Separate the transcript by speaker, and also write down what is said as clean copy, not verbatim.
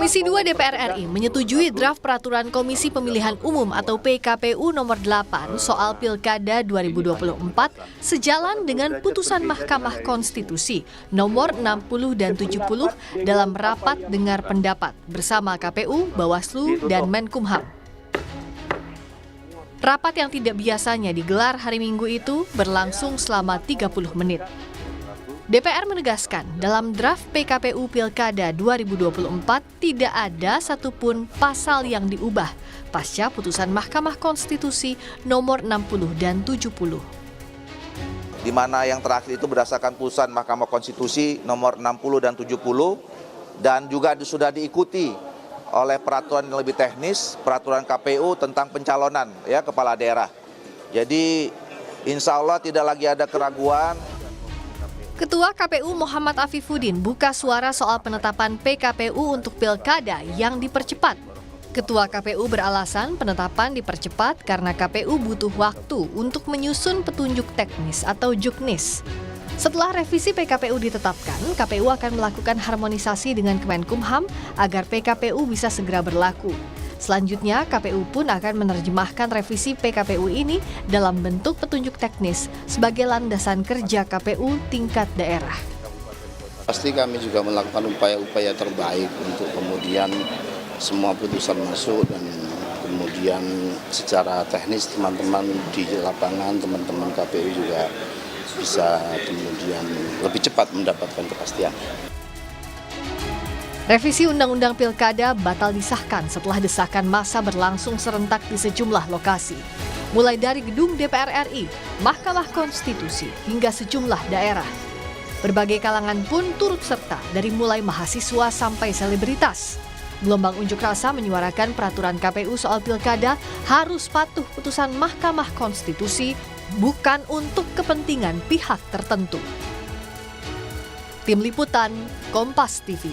Speaker 1: Komisi 2 DPR RI menyetujui draft Peraturan Komisi Pemilihan Umum atau PKPU nomor 8 soal Pilkada 2024 sejalan dengan putusan Mahkamah Konstitusi nomor 60 dan 70 dalam rapat dengar pendapat bersama KPU, Bawaslu, dan Menkumham. Rapat yang tidak biasanya digelar hari Minggu itu berlangsung selama 30 menit. DPR menegaskan dalam draft PKPU Pilkada 2024 tidak ada satupun pasal yang diubah pasca putusan Mahkamah Konstitusi nomor 60 dan 70.
Speaker 2: Di mana yang terakhir itu berdasarkan putusan Mahkamah Konstitusi nomor 60 dan 70 dan juga sudah diikuti oleh peraturan yang lebih teknis, peraturan KPU tentang pencalonan kepala daerah. Jadi insya Allah tidak lagi ada keraguan.
Speaker 1: Ketua KPU Muhammad Afifuddin buka suara soal penetapan PKPU untuk Pilkada yang dipercepat. Ketua KPU beralasan penetapan dipercepat karena KPU butuh waktu untuk menyusun petunjuk teknis atau juknis. Setelah revisi PKPU ditetapkan, KPU akan melakukan harmonisasi dengan Kemenkumham agar PKPU bisa segera berlaku. Selanjutnya, KPU pun akan menerjemahkan revisi PKPU ini dalam bentuk petunjuk teknis sebagai landasan kerja KPU tingkat daerah.
Speaker 3: Pasti kami juga melakukan upaya-upaya terbaik untuk kemudian semua putusan masuk dan kemudian secara teknis teman-teman di lapangan, teman-teman KPU juga bisa kemudian lebih cepat mendapatkan kepastian.
Speaker 1: Revisi Undang-Undang Pilkada batal disahkan setelah desakan massa berlangsung serentak di sejumlah lokasi. Mulai dari gedung DPR RI, Mahkamah Konstitusi, hingga sejumlah daerah. Berbagai kalangan pun turut serta dari mulai mahasiswa sampai selebritas. Gelombang unjuk rasa menyuarakan peraturan KPU soal Pilkada harus patuh putusan Mahkamah Konstitusi, bukan untuk kepentingan pihak tertentu. Tim Liputan, Kompas TV.